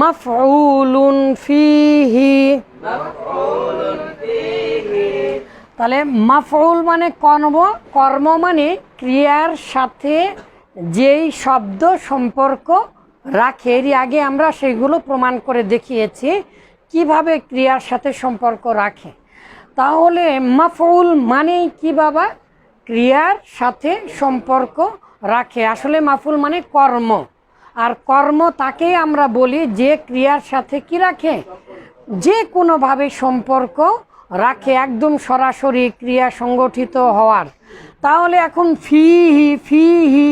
মাফউলুন ফিহি। তাহলে মাফউল মানে কর্ম মানে ক্রিয়ার সাথে যেই শব্দ সম্পর্ক রাখে। এর আগে আমরা সেগুলো প্রমাণ করে দেখিয়েছি কিভাবে ক্রিয়ার সাথে সম্পর্ক রাখে। তাহলে মাফউল মানে কি বাবা? ক্রিয়ার সাথে সম্পর্ক রাখে। আসলে মাফউল মানে কর্ম, আর কর্ম তাকেই আমরা বলি যে ক্রিয়ার সাথে কি রাখে, যে কোনোভাবে সম্পর্ক রাখে, একদম সরাসরি ক্রিয়া সংগঠিত হওয়ার। তাহলে এখন ফিহি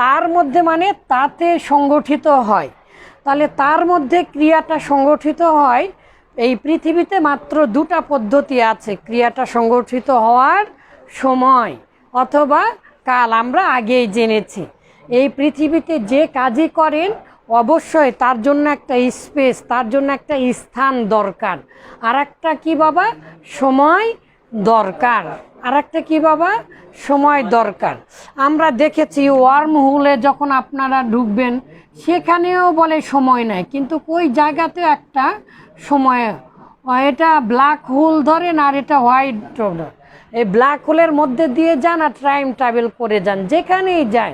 তার মধ্যে মানে তাতে সংগঠিত হয়। তাহলে তার মধ্যে ক্রিয়াটা সংগঠিত হয়। এই পৃথিবীতে মাত্র দুটা পদ্ধতি আছে ক্রিয়াটা সংগঠিত হওয়ার, সময় অথবা কাল। আমরা আগেই জেনেছি এই পৃথিবীতে যে কাজই করেন অবশ্যই তার জন্য একটা স্পেস, তার জন্য একটা স্থান দরকার, আর একটা কি বাবা? সময় দরকার। আর একটা কি বাবা? সময় দরকার। আমরা দেখেছি ওয়ার্ম হোলে যখন আপনারা ঢুকবেন সেখানেও বলে সময় নেয়, কিন্তু ওই জায়গাতে একটা সময়, এটা ব্ল্যাক হোল ধরেন আর এটা হোয়াইট হোল। এই ব্ল্যাক হোলের মধ্যে দিয়ে যান আর টাইম ট্রাভেল করে যান, যেখানেই যান।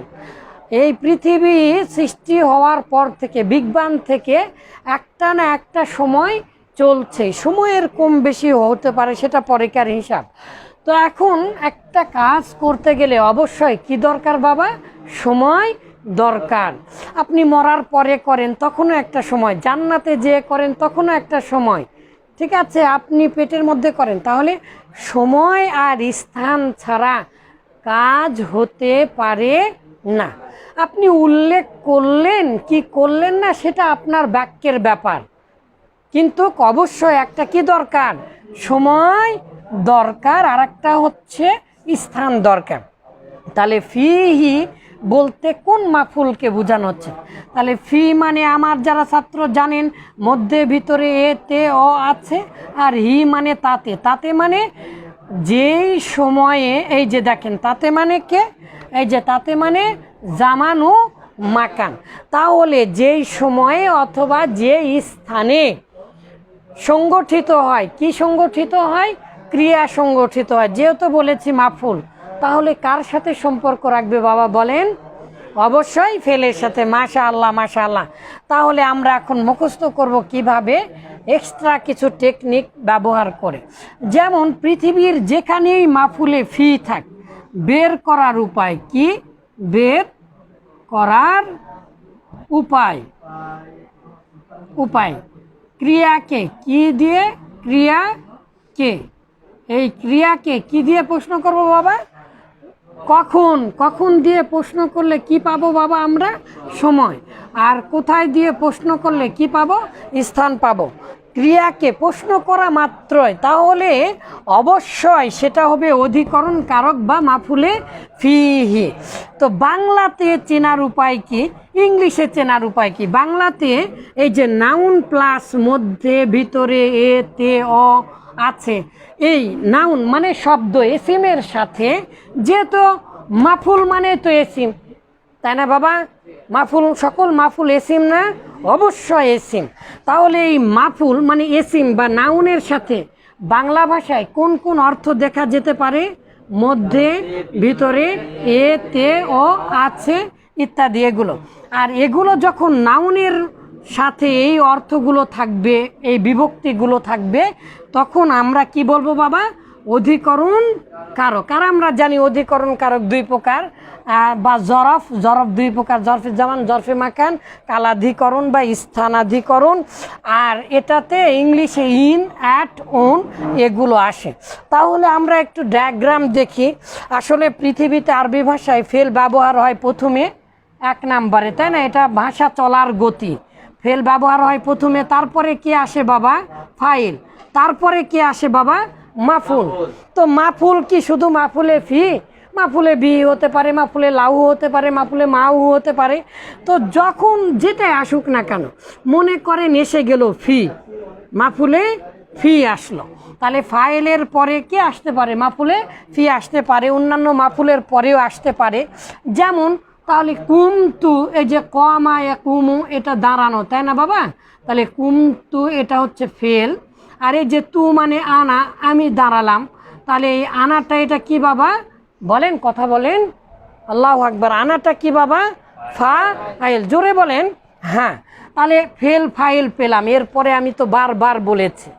এই পৃথিবী সৃষ্টি হওয়ার পর থেকে, বিগ ব্যাং থেকে একটা না একটা সময় চলছে। সময়ের কম বেশি হতে পারে, সেটা পরেকার হিসাব। তো এখন একটা কাজ করতে গেলে অবশ্যই কি দরকার বাবা? সময় দরকার। আপনি মরার পরে করেন তখনও একটা সময়, জান্নাতে যেয়ে করেন তখনও একটা সময়, ঠিক আছে? আপনি পেটের মধ্যে করেন, তাহলে সময় আর স্থান ছাড়া কাজ হতে পারে না। আপনি উল্লেখ করলেন কি করলেন না সেটা আপনার বাক্যের ব্যাপার, কিন্তু অবশ্যই একটা কি দরকার? সময় দরকার, আর একটা হচ্ছে স্থান দরকার। তাহলে ফিহি বলতে কোন মাফুলকে বোঝানো হচ্ছে? তাহলে ফি মানে আমার যারা ছাত্র জানেন মধ্যে ভিতরে এ তে অ আছে, আর হি মানে তাতে মানে যেই সময়ে, এই যে দেখেন তাতে মানে কে, এই যে তাতে মানে জামান ও মাকান। তাহলে যেই সময়ে অথবা যে স্থানে সংগঠিত হয়, কি সংগঠিত হয়? ক্রিয়া সংগঠিত হয়। যেহেতু বলেছি মাফুল, তাহলে কার সাথে সম্পর্ক রাখবে বাবা বলেন? অবশ্যই ফেলের সাথে। মাশাআল্লাহ মাশাআল্লাহ। তাহলে আমরা এখন মুখস্থ করব কিভাবে, এক্সট্রা কিছু টেকনিক ব্যবহার করে। যেমন পৃথিবীর যেখানেই মাফুলে ফি থাক, বের করার উপায় কি? বের করার উপায় ক্রিয়াকে কি দিয়ে? ক্রিয়াকে, এই ক্রিয়াকে কি দিয়ে প্রশ্ন করব বাবা? কখন দিয়ে প্রশ্ন করলে কি পাবো বাবা আমরা? সময়। আর কোথায় দিয়ে প্রশ্ন করলে কি পাবো? স্থান পাবো। ক্রিয়াকে প্রশ্ন করা মাত্রই তাহলে অবশ্যই সেটা হবে অধিকরণ কারক বা মাফুলে ফিহি। তো বাংলাতে চেনার উপায় কি, ইংলিশে চেনার উপায় কি? বাংলাতে এই যে নাউন প্লাস মধ্যে ভিতরে এ তে অ আছে, এই নাউন মানে শব্দ এসিমের সাথে, যেহেতু মাফুল মানে তো এসিম, তাই না বাবা? মাফুল, সকল মাফুল এসিম না? অবশ্যই এসিম। তাহলে এই মাফুল মানে এসিম বা নাউনের সাথে বাংলা ভাষায় কোন কোন অর্থ দেখা যেতে পারে? মধ্যে, ভিতরে, এ তে অ আছে ইত্যাদি এগুলো। আর এগুলো যখন নাউনের সাথে এই অর্থগুলো থাকবে, এই বিভক্তিগুলো থাকবে, তখন আমরা কি বলবো বাবা? অধিকরণ কারক। আর আমরা জানি অধিকরণ কারক দুই প্রকার, বা জরফ দুই প্রকার, জরফে জামান, জরফে মাকান, কালাধিকরণ বা স্থানাধিকরণ। আর এটাতে ইংলিশে ইন, অ্যাট, ওন এগুলো আসে। তাহলে আমরা একটু ডায়াগ্রাম দেখি। আসলে পৃথিবীতে আরবি ভাষায় ফেল ব্যবহার হয় প্রথমে 1 নম্বরে, তাই না? এটা ভাষা চলার গতি। ফেল ব্যবহার হয় প্রথমে, তারপরে কি আসে বাবা? ফাইল, তারপরে কি আসে বাবা? মাফুল। তো মাফুল কি শুধু মাফুলে ফি? মাফুলে বি হতে পারে, মাফুলে লাউ হতে পারে, মাফুলে মাউ হতে পারে। তো যখন যেটাই আসুক না কেন, মনে করেন এসে গেল ফি, মাফুলে ফি আসলো, তাহলে ফাইলের পরে কি আসতে পারে? মাফুলে ফি আসতে পারে। অন্যান্য মাফুলের পরেও আসতে পারে। যেমন তাহলে কুমতু, এই যে কমা কুমু এটা দাঁড়ানো, তাই না বাবা? তাহলে কুমতু এটা হচ্ছে ফেল, আর এই যে তু মানে আনা, আমি দাঁড়ালাম। তাহলে এই আনাটা এটা কি বাবা? বলেন, কথা বলেন, আল্লাহু আকবার। আনাটা কি বাবা? ফাইল, জোরে বলেন। হ্যাঁ, তাহলে ফেল ফাইল পেলাম। এরপরে আমি তো বারবার বলেছি,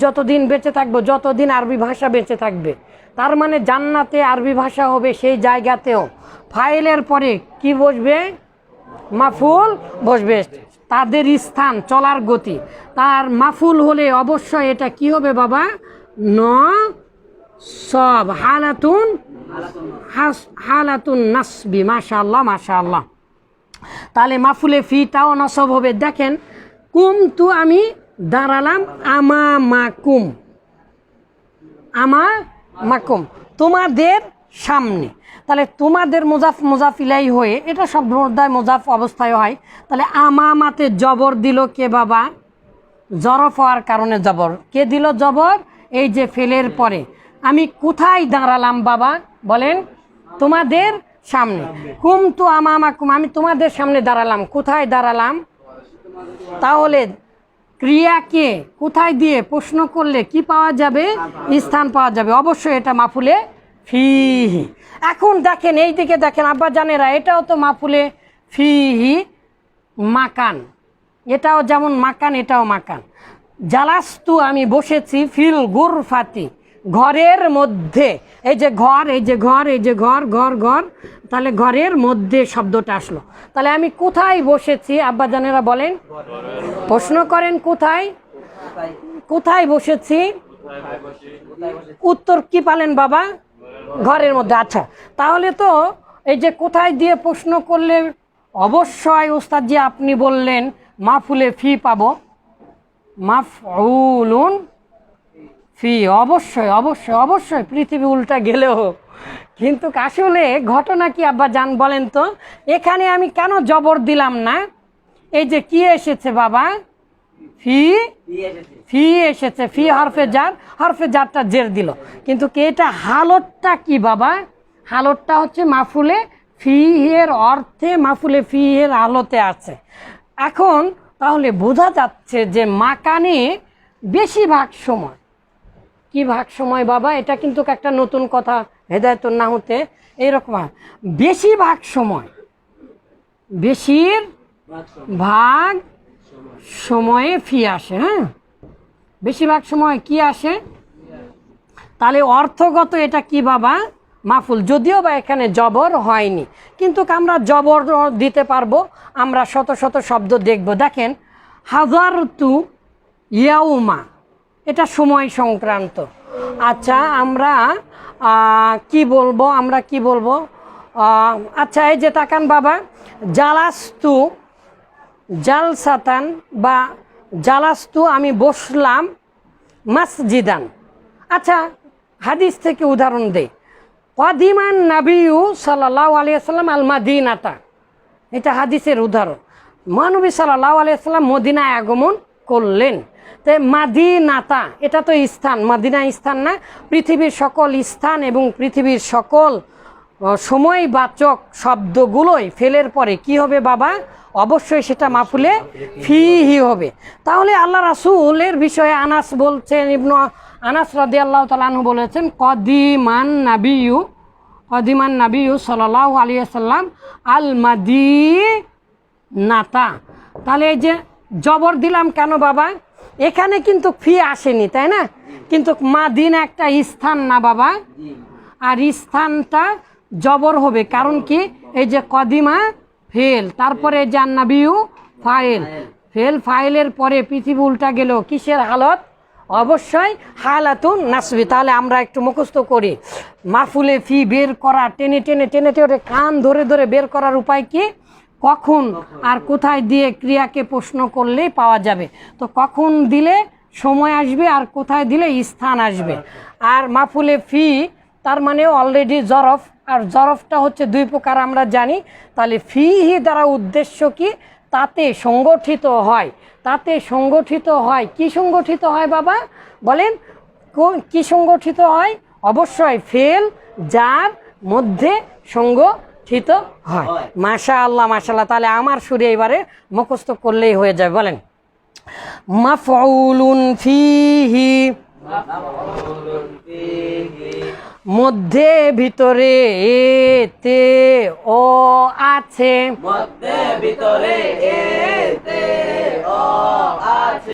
যতদিন বেঁচে থাকবো, যতদিন আরবি ভাষা বেঁচে থাকবে, তার মানে জান্নাতে আরবি ভাষা হবে, সেই জায়গাতেও ফাইলের পরে কি বসবে? মাফুল বসবে। তাদের স্থান, চলার গতি, তার মাফুল হলে অবশ্যই এটা কি হবে বাবা? ন সব হালাতুন, হালাতুন নাসবি। মাশাআল্লাহ মাশাআল্লাহ। তাহলে মাফুলে ফিটাও নসব হবে। দেখেন, কুমতু আমি দাঁড়ালাম, আমামাকুম, আমামাকুম তোমাদের সামনে। তাহলে তোমাদের মুজাফ মুজাফিলাই হয়ে এটা শব্দমুদ্রায় মুজাফ অবস্থায় হয়। তাহলে আমামাতে জবর দিল কে বাবা? জরফ হওয়ার কারণে জবর। কে দিল জবর? এই যে ফেলের পরে। আমি কোথায় দাঁড়ালাম বাবা? বলেন, তোমাদের সামনে। কুমতু আমামাকুম, আমি তোমাদের সামনে দাঁড়ালাম। কোথায় দাঁড়ালাম? তাহলে ক্রিয়াকে কোথায় দিয়ে প্রশ্ন করলে কি পাওয়া যাবে? স্থান পাওয়া যাবে। অবশ্যই এটা মাফুলে ফিহি। এখন দেখেন, এই দিকে দেখেন আব্বা জানেরা, এটাও তো মাফুলে ফিহি মাকান, এটাও যেমন মাকান, এটাও মাকান। জালাস্তু আমি বসেছি, ফিল গুরফাতি ঘরের মধ্যে। এই যে ঘর, এই যে ঘর, এই যে ঘর, ঘর ঘর, তাহলে ঘরের মধ্যে শব্দটা আসলো। তাহলে আমি কোথায় বসেছি আব্বা জানেরা বলেন? প্রশ্ন করেন, কোথায় কোথায় বসেছি? উত্তর কি পালেন বাবা? ঘরের মধ্যে। আচ্ছা, তাহলে তো এই যে কোথায় দিয়ে প্রশ্ন করলে অবশ্যই ওস্তাদ জি আপনি বললেন মাফুলে ফি পাবো, মাফউলুন ফি। অবশ্যই অবশ্যই অবশ্যই, পৃথিবী উল্টা গেলেও কিন্তু আসলে ঘটনা কি আব্বা জান বলেন তো? এখানে আমি কেন জবর দিলাম না? এই যে কি এসেছে বাবা? ফি, ফি এসেছে। ফি হরফে জার, হরফে জারটা জের দিল, কিন্তু কি এটা হালতটা কি বাবা? হালতটা হচ্ছে মাফুলে ফি এর অর্থে, মাফুলে ফি এর হালতে আছে। এখন তাহলে বোঝা যাচ্ছে যে মাকানে বেশিরভাগ সময়, কি ভাগ সময় বাবা? এটা কিন্তু একটা নতুন কথা হেদায়েতুন নাহুতে এইরকম। বেশিরভাগ সময়, বেশির ভাগ সময়ে ফি আসে। হ্যাঁ, বেশিরভাগ সময় কি আসে? তাহলে অর্থগত এটা কি বাবা? মাফুল। যদিও বা এখানে জবর হয়নি, কিন্তু আমরা জবর দিতে পারবো। আমরা শত শত শব্দ দেখব। দেখেন, হাজারতু ইয়াউমা, এটা সময় সংক্রান্ত। আচ্ছা, আমরা কি বলবো? আমরা কি বলবো? আচ্ছা, এই যে তাকান বাবা, জালাস্তু জালসাতান বা জালাস্তু আমি বসলাম, মাসজিদান। আচ্ছা, হাদিস থেকে উদাহরণ দেই। কাদিমান নাবিয়্যু সাল্লাল্লাহু আলাইহি ওয়াসাল্লাম আল মাদিনাতা, এটা হাদিসের উদাহরণ। মহানবী সাল্লাল্লাহু আলাইহি ওয়াসাল্লাম মদিনায় আগমন করলেন। তো মাদিনাতা এটা তো স্থান, মদিনা স্থান না? পৃথিবীর সকল স্থান এবং পৃথিবীর সকল সময়বাচক শব্দগুলোই ফেলের পরে কি হবে বাবা? অবশ্যই সেটা মাফুলে ফিহি হবে। তাহলে আল্লাহ রাসূলের বিষয়ে আনাস বলছেন, ইবনু আনাস রাদিয়াল্লাহু তাআলা আনহু বলেছেন, কদিমান নাবিয়্যু সাল্লাল্লাহু আলাইহি ওয়াসাল্লাম আল মাদিনাতা। তাহলে এই যে জবর দিলাম কেন বাবা? এখানে কিন্তু ফি আসেনি, তাই না? কিন্তু মাদিনা একটা স্থান না বাবা? আর স্থানটা জবর হবে, কারণ কি? এই যে কদিমা ফেল, তারপরে জান্নাবিউ ফাইল, ফেল ফাইলের পরে পৃথিবী উল্টা গেল, কিসের হালত? অবশ্যই হালাতুন নাসবি। তাহলে আমরা একটু মুখস্থ করি। মাফুলে ফি বের করা, টেনে টেনে টেনে টেনে কান ধরে ধরে বের করার উপায় কি? কখন আর কোথায় দিয়ে ক্রিয়াকে প্রশ্ন করলেই পাওয়া যাবে। তো কখন দিলে সময় আসবে, আর কোথায় দিলে স্থান আসবে। আর মাফুলে ফি তার মানে অলরেডি জরফ, আর জরফটা হচ্ছে দুই প্রকার আমরা জানি। তাহলে ফিহি দ্বারা উদ্দেশ্য কি? তাতে সংগঠিত হয়, তাতে সংগঠিত হয়। কি সংগঠিত হয় বাবা বলেন? কি সংগঠিত হয়? অবশ্যই ফেল যার মধ্যে সঙ্গ গঠিত হয়। মাশাআল্লাহ মাশাআল্লাহ, তাহলে আমার সুরে এবারে মুখস্থ করলেই হয়ে যাবে। বলেন মাফউলুন ফিহি, মধ্যে ভিতরে এতে ও আছে, মধ্যে ভিতরে এতে ও আছে।